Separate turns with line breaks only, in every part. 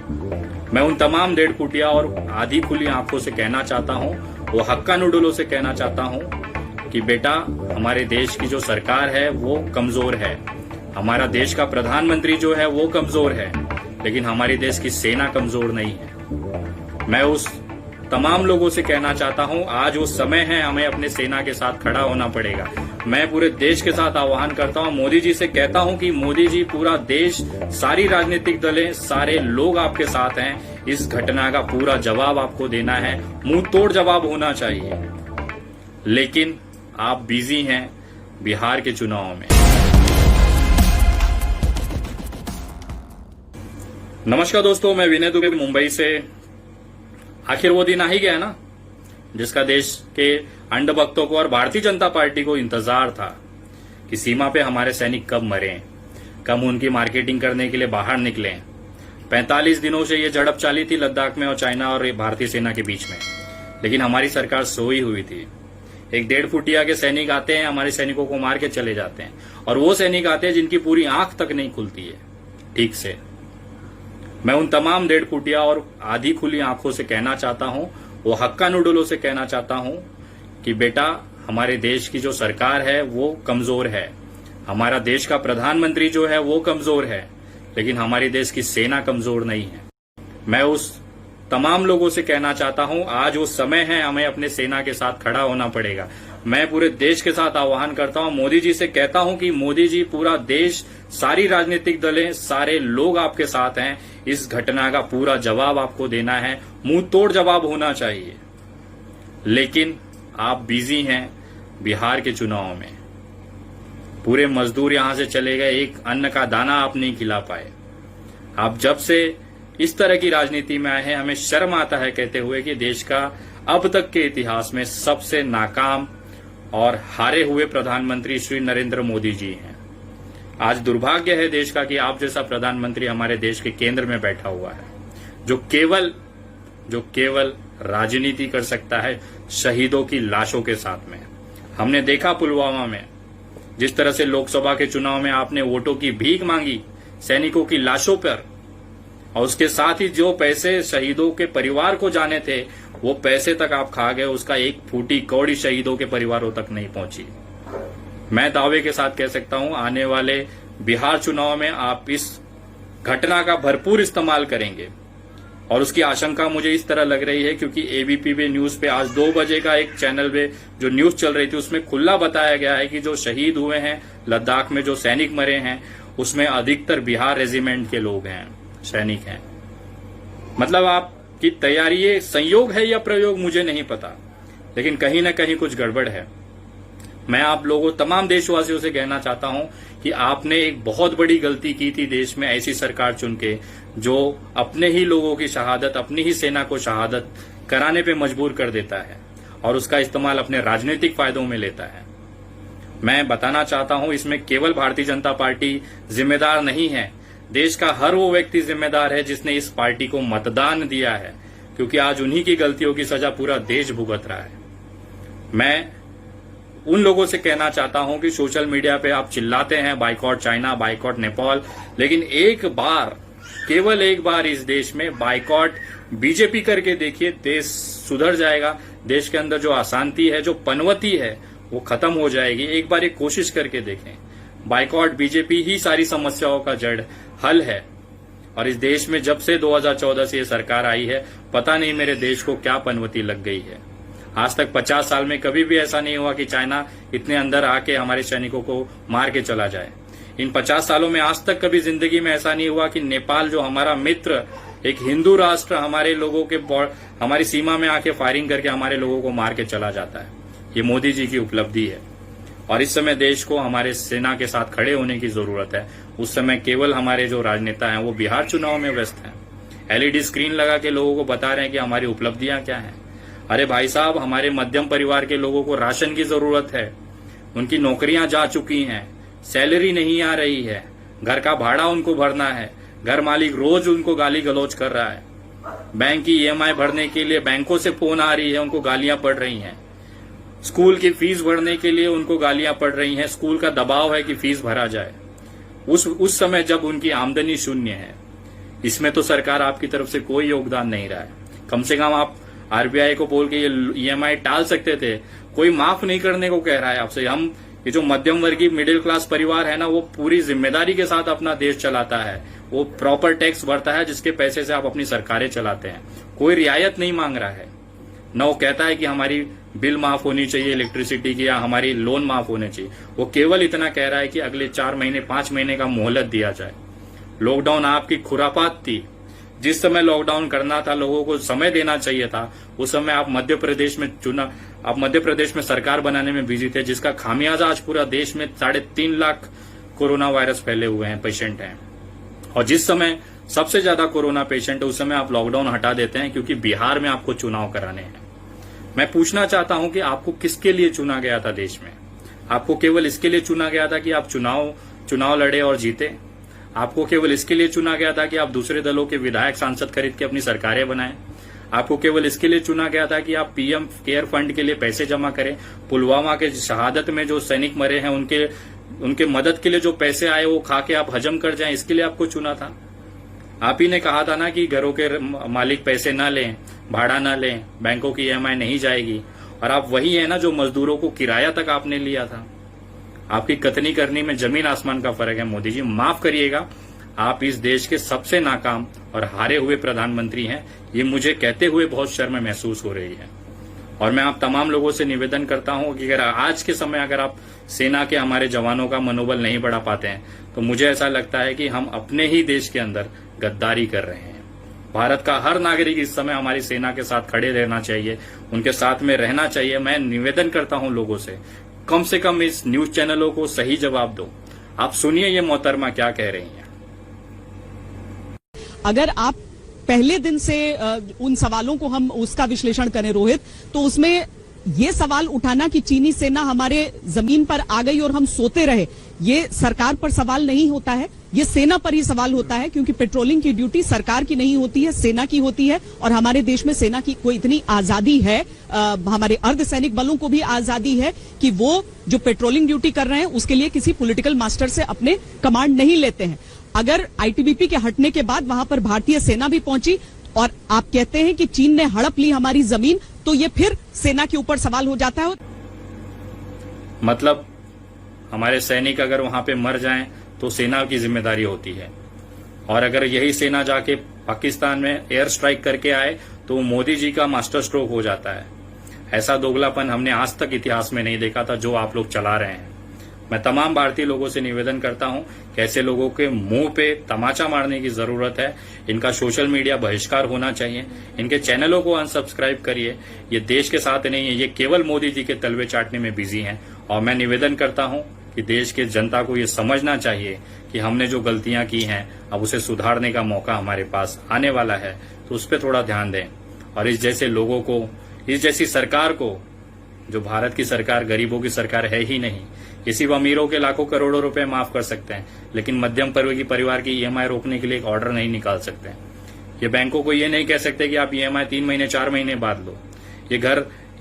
मैं उन तमाम 1.5 फुटिया और आधी खुली आंखों से कहना चाहता हूं, वो हक्का नूडलों से कहना चाहता हूं कि बेटा, हमारे देश की जो सरकार है वो कमजोर है, हमारा देश का प्रधानमंत्री जो है वो कमजोर है, लेकिन हमारी देश की सेना कमजोर नहीं है। मैं उस तमाम लोगों से कहना चाहता हूं, आज वो समय है, हमें अपने सेना के साथ खड़ा होना पड़ेगा। मैं पूरे देश के साथ आह्वान करता हूं, मोदी जी से कहता हूं कि मोदी जी, पूरा देश, सारी राजनीतिक दलें, सारे लोग आपके साथ हैं। इस घटना का पूरा जवाब आपको देना है, मुंह तोड़ जवाब होना चाहिए। लेकिन आप बिजी हैं बिहार के चुनाव में। नमस्कार दोस्तों, मैं विनय दुबे मुंबई से। आखिर वो दिन आ ही गया ना, जिसका देश के अंधभक्तों को और भारतीय जनता पार्टी को इंतजार था कि सीमा पे हमारे सैनिक कब मरें, कब उनकी मार्केटिंग करने के लिए बाहर निकलें। 45 दिनों से ये झड़प चाली थी लद्दाख में और चाइना और भारतीय सेना के बीच में, लेकिन हमारी सरकार सोई हुई थी। एक 1.5 फुटिया के सैनिक आते हैं, हमारे सैनिकों को मार के चले जाते हैं, और वो सैनिक आते हैं जिनकी पूरी आंख तक नहीं खुलती है ठीक से। मैं उन तमाम 1.5 फुटिया और आधी खुली आंखों से कहना चाहता हूं, वो हक्का नूडलों से कहना चाहता हूं कि बेटा, हमारे देश की जो सरकार है वो कमजोर है, हमारा देश का प्रधानमंत्री जो है वो कमजोर है, लेकिन हमारी देश की सेना कमजोर नहीं है। मैं उस तमाम लोगों से कहना चाहता हूं, आज वो समय है, हमें अपने सेना के साथ खड़ा होना पड़ेगा। मैं पूरे देश के साथ आह्वान करता हूं, मोदी जी से कहता हूं कि मोदी जी, पूरा देश, सारी राजनीतिक दलें, सारे लोग आपके साथ हैं। इस घटना का पूरा जवाब आपको देना है, मुंह तोड़ जवाब होना चाहिए। लेकिन आप बिजी हैं बिहार के चुनाव में। पूरे मजदूर यहां से चले गए, एक अन्न का दाना आप नहीं खिला पाए। आप जब से इस तरह की राजनीति में आए हैं, हमें शर्म आता है कहते हुए कि देश का अब तक के इतिहास में सबसे नाकाम और हारे हुए प्रधानमंत्री श्री नरेंद्र मोदी जी हैं। आज दुर्भाग्य है देश का कि आप जैसा प्रधानमंत्री हमारे देश के केंद्र में बैठा हुआ है, जो केवल राजनीति कर सकता है शहीदों की लाशों के साथ में। हमने देखा पुलवामा में जिस तरह से लोकसभा के चुनाव में आपने वोटों की भीख मांगी सैनिकों की लाशों पर, और उसके साथ ही जो पैसे शहीदों के परिवार को जाने थे वो पैसे तक आप खा गए, उसका एक फूटी कौड़ी शहीदों के परिवारों तक नहीं पहुंची। मैं दावे के साथ कह सकता हूं, आने वाले बिहार चुनाव में आप इस घटना का भरपूर इस्तेमाल करेंगे, और उसकी आशंका मुझे इस तरह लग रही है क्योंकि एबीपी न्यूज पे आज 2 बजे का एक चैनल पे जो न्यूज चल रही थी उसमें खुला बताया गया है कि जो शहीद हुए हैं लद्दाख में, जो सैनिक मरे हैं, उसमें अधिकतर बिहार रेजिमेंट के लोग हैं, सैनिक हैं। मतलब आपकी तैयारी, ये संयोग है या प्रयोग मुझे नहीं पता, लेकिन कहीं ना कहीं कुछ गड़बड़ है। मैं आप लोगों, तमाम देशवासियों से कहना चाहता हूं कि आपने एक बहुत बड़ी गलती की थी देश में ऐसी सरकार चुन के जो अपने ही लोगों की शहादत, अपनी ही सेना को शहादत कराने पे मजबूर कर देता है और उसका इस्तेमाल अपने राजनीतिक फायदों में लेता है। मैं बताना चाहता हूं, इसमें केवल भारतीय जनता पार्टी जिम्मेदार नहीं है, देश का हर वो व्यक्ति जिम्मेदार है जिसने इस पार्टी को मतदान दिया है, क्योंकि आज उन्हीं की गलतियों की सजा पूरा देश भुगत रहा है। मैं उन लोगों से कहना चाहता हूं कि सोशल मीडिया पे आप चिल्लाते हैं बाइकॉट चाइना, बाइकॉट नेपाल, लेकिन एक बार, केवल एक बार इस देश में बाइकॉट बीजेपी करके देखिए, देश सुधर जाएगा। देश के अंदर जो अशांति है, जो पनवती है, वो खत्म हो जाएगी। एक बार एक कोशिश करके देखें। बाइकॉट बीजेपी ही सारी समस्याओं का जड़ हल है, और इस देश में जब से 2014 से ये सरकार आई है, पता नहीं मेरे देश को क्या पनवती लग गई है। आज तक 50 साल में कभी भी ऐसा नहीं हुआ कि चाइना इतने अंदर आके हमारे सैनिकों को मार के चला जाए। इन 50 सालों में आज तक कभी जिंदगी में ऐसा नहीं हुआ कि नेपाल, जो हमारा मित्र, एक हिंदू राष्ट्र, हमारे लोगों के हमारी सीमा में आके फायरिंग करके हमारे लोगों को मार के चला जाता है। ये मोदी जी की उपलब्धि है, और इस समय देश को हमारे सेना के साथ खड़े होने की जरूरत है। उस समय केवल हमारे जो राजनेता हैं वो बिहार चुनाव में व्यस्त हैं, एलईडी स्क्रीन लगा के लोगों को बता रहे हैं कि हमारी उपलब्धियां क्या हैं। अरे भाई साहब, हमारे मध्यम परिवार के लोगों को राशन की जरूरत है, उनकी नौकरियां जा चुकी हैं, सैलरी नहीं आ रही है, घर का भाड़ा उनको भरना है, घर मालिक रोज उनको गाली गलौज कर रहा है, बैंक की ईएमआई भरने के लिए बैंकों से फोन आ रही है, उनको गालियां पड़ रही हैं, स्कूल की फीस भरने के लिए उनको गालियां पड़ रही हैं, स्कूल का दबाव है कि फीस भरा जाए, उस समय जब उनकी आमदनी शून्य है। इसमें तो सरकार आपकी तरफ से कोई योगदान नहीं रहा है। कम से कम आप आरबीआई को बोल के ये ईएमआई टाल सकते थे, कोई माफ नहीं करने को कह रहा है आपसे। हम ये जो मध्यम वर्गीय मिडिल क्लास परिवार है ना, वो पूरी जिम्मेदारी के साथ अपना देश चलाता है, वो प्रॉपर टैक्स भरता है जिसके पैसे से आप अपनी सरकारें चलाते हैं। कोई रियायत नहीं मांग रहा है, न वो कहता है कि हमारी बिल माफ होनी चाहिए इलेक्ट्रिसिटी की या हमारी लोन माफ होने चाहिए। वो केवल इतना कह रहा है कि अगले 4 महीने 5 महीने का मोहलत दिया जाए। लॉकडाउन आपकी खुरापात थी। जिस समय लॉकडाउन करना था, लोगों को समय देना चाहिए था, उस समय आप मध्य प्रदेश में सरकार बनाने में बिजी थे, जिसका खामियाजा आज पूरा देश में 3.5 लाख कोरोना वायरस फैले हुए हैं, पेशेंट हैं। और जिस समय सबसे ज्यादा कोरोना पेशेंट है, उस समय आप लॉकडाउन हटा देते हैं क्योंकि बिहार में आपको चुनाव कराने हैं। मैं पूछना चाहता हूं कि आपको किसके लिए चुना गया था देश में? आपको केवल इसके लिए चुना गया था कि आप चुनाव लड़े और जीते? आपको केवल इसके लिए चुना गया था कि आप दूसरे दलों के विधायक सांसद खरीद के अपनी सरकारें बनाएं? आपको केवल इसके लिए चुना गया था कि आप पीएम केयर फंड के लिए पैसे जमा करें? पुलवामा के शहादत में जो सैनिक मरे हैं उनके मदद के लिए जो पैसे आए वो खा के आप हजम कर जाएं, इसके लिए आपको चुना था? आप ही ने कहा था ना कि घरों के मालिक पैसे ना लें, भाड़ा ना लें, बैंकों की ईएमआई नहीं जाएगी। और आप वही है ना जो मजदूरों को किराया तक आपने लिया था। आपकी कथनी करनी में जमीन आसमान का फर्क है। मोदी जी माफ करिएगा, आप इस देश के सबसे नाकाम और हारे हुए प्रधानमंत्री हैं। ये मुझे कहते हुए बहुत शर्म महसूस हो रही है। और मैं आप तमाम लोगों से निवेदन करता हूं कि अगर आज के समय अगर आप सेना के हमारे जवानों का मनोबल नहीं बढ़ा पाते हैं, तो मुझे ऐसा लगता है कि हम अपने ही देश के अंदर गद्दारी कर रहे हैं। भारत का हर नागरिक इस समय हमारी सेना के साथ खड़े रहना चाहिए, उनके साथ में रहना चाहिए। मैं निवेदन करता हूं लोगों से कम इस न्यूज चैनलों को सही जवाब दो। आप सुनिए ये मोहतरमा क्या कह रही हैं।
अगर आप पहले दिन से उन सवालों को हम उसका विश्लेषण करें रोहित, तो उसमें ये सवाल उठाना कि चीनी सेना हमारे जमीन पर आ गई और हम सोते रहे, ये सरकार पर सवाल नहीं होता है, ये सेना पर ही सवाल होता है। क्योंकि पेट्रोलिंग की ड्यूटी सरकार की नहीं होती है, सेना की होती है। और हमारे देश में सेना की कोई इतनी आजादी है, हमारे अर्धसैनिक बलों को भी आजादी है कि वो जो पेट्रोलिंग ड्यूटी कर रहे हैं उसके लिए किसी पॉलिटिकल मास्टर से अपने कमांड नहीं लेते हैं। अगर आईटीबीपी के हटने के बाद वहां पर भारतीय सेना भी पहुंची और आप कहते हैं कि चीन ने हड़प ली हमारी जमीन, तो ये फिर सेना के ऊपर सवाल हो जाता है।
मतलब हमारे सैनिक अगर वहां पे मर जाएं तो सेना की जिम्मेदारी होती है, और अगर यही सेना जाके पाकिस्तान में एयर स्ट्राइक करके आए तो मोदी जी का मास्टर स्ट्रोक हो जाता है। ऐसा दोगलापन हमने आज तक इतिहास में नहीं देखा था जो आप लोग चला रहे हैं। मैं तमाम भारतीय लोगों से निवेदन करता हूं कि ऐसे लोगों के मुंह पे तमाचा मारने की जरूरत है। इनका सोशल मीडिया बहिष्कार होना चाहिए, इनके चैनलों को अनसब्सक्राइब करिए। ये देश के साथ नहीं है, ये केवल मोदी जी के तलवे चाटने में बिजी हैं। और मैं निवेदन करता हूं कि देश के जनता को ये समझना चाहिए कि हमने जो गलतियां की हैं अब उसे सुधारने का मौका हमारे पास आने वाला है, तो उस पर थोड़ा ध्यान दें। और इस जैसे लोगों को, इस जैसी सरकार को, जो भारत की सरकार गरीबों की सरकार है ही नहीं, ये सिर्फ अमीरों के लाखों करोड़ों रुपए माफ कर सकते हैं, लेकिन मध्यम वर्गीय परिवार की ईएमआई रोकने के लिए एक ऑर्डर नहीं निकाल सकते। ये बैंकों को ये नहीं कह सकते कि आप ईएमआई 3 महीने 4 महीने बाद लो।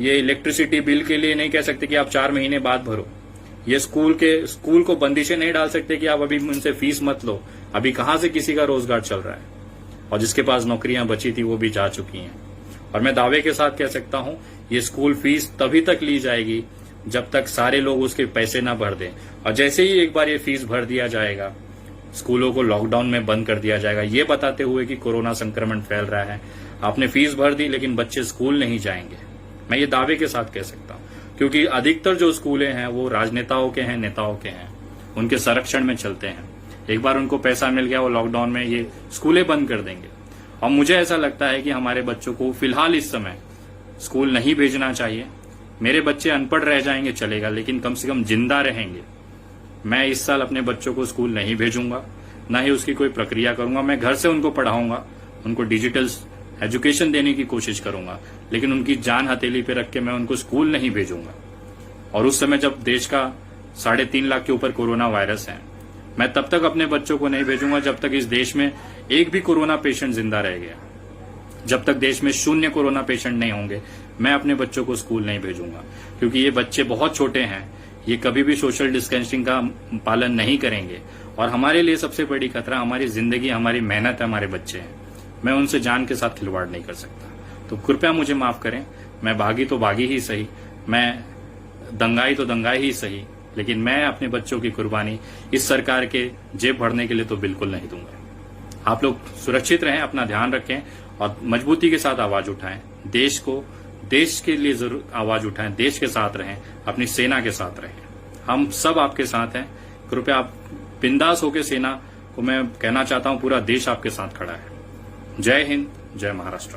ये इलेक्ट्रिसिटी बिल के लिए नहीं कह सकते कि आप 4 महीने बाद भरो। ये स्कूल को बंदिशें नहीं डाल सकते कि आप अभी उनसे फीस मत लो। अभी कहां से किसी का रोजगार चल रहा है? और जिसके पास नौकरियां बची थी वो भी जा चुकी हैं। और मैं दावे के साथ कह सकता हूं, ये स्कूल फीस तभी तक ली जाएगी जब तक सारे लोग उसके पैसे ना भर दें। और जैसे ही एक बार ये फीस भर दिया जाएगा, स्कूलों को लॉकडाउन में बंद कर दिया जाएगा, ये बताते हुए कि कोरोना संक्रमण फैल रहा है। आपने फीस भर दी लेकिन बच्चे स्कूल नहीं जाएंगे। मैं ये दावे के साथ कह सकता हूं, क्योंकि अधिकतर जो स्कूलें हैं वो राजनेताओं के हैं, नेताओं के हैं, उनके संरक्षण में चलते हैं। एक बार उनको पैसा मिल गया, वो लॉकडाउन में ये स्कूलें बंद कर देंगे। और मुझे ऐसा लगता है कि हमारे बच्चों को फिलहाल इस समय स्कूल नहीं भेजना चाहिए। मेरे बच्चे अनपढ़ रह जाएंगे चलेगा, लेकिन कम से कम जिंदा रहेंगे। मैं इस साल अपने बच्चों को स्कूल नहीं भेजूंगा, ना ही उसकी कोई प्रक्रिया करूंगा। मैं घर से उनको पढ़ाऊंगा, उनको डिजिटल एजुकेशन देने की कोशिश करूंगा, लेकिन उनकी जान हथेली पे रख के मैं उनको स्कूल नहीं भेजूंगा। और उस समय जब देश का 3.5 लाख के ऊपर कोरोना वायरस है, मैं तब तक अपने बच्चों को नहीं भेजूंगा जब तक इस देश में एक भी कोरोना पेशेंट जिंदा रह गया। जब तक देश में 0 कोरोना पेशेंट नहीं होंगे, मैं अपने बच्चों को स्कूल नहीं भेजूंगा। क्योंकि ये बच्चे बहुत छोटे हैं, ये कभी भी सोशल डिस्टेंसिंग का पालन नहीं करेंगे और हमारे लिए सबसे बड़ी खतरा हमारी जिंदगी, हमारी मेहनत है, हमारे बच्चे हैं। मैं उनसे जान के साथ खिलवाड़ नहीं कर सकता। तो कृपया मुझे माफ करें, मैं बागी तो बागी ही सही, मैं दंगाई तो दंगाई ही सही, लेकिन मैं अपने बच्चों की कुर्बानी इस सरकार के जेब भरने के लिए तो बिल्कुल नहीं दूंगा। आप लोग सुरक्षित रहें, अपना ध्यान रखें और मजबूती के साथ आवाज उठाएं। देश के लिए जरूर आवाज उठाएं, देश के साथ रहें, अपनी सेना के साथ रहें। हम सब आपके साथ हैं। कृपया आप बिंदास होकर सेना को मैं कहना चाहता हूं, पूरा देश आपके साथ खड़ा है। जय हिंद, जय महाराष्ट्र।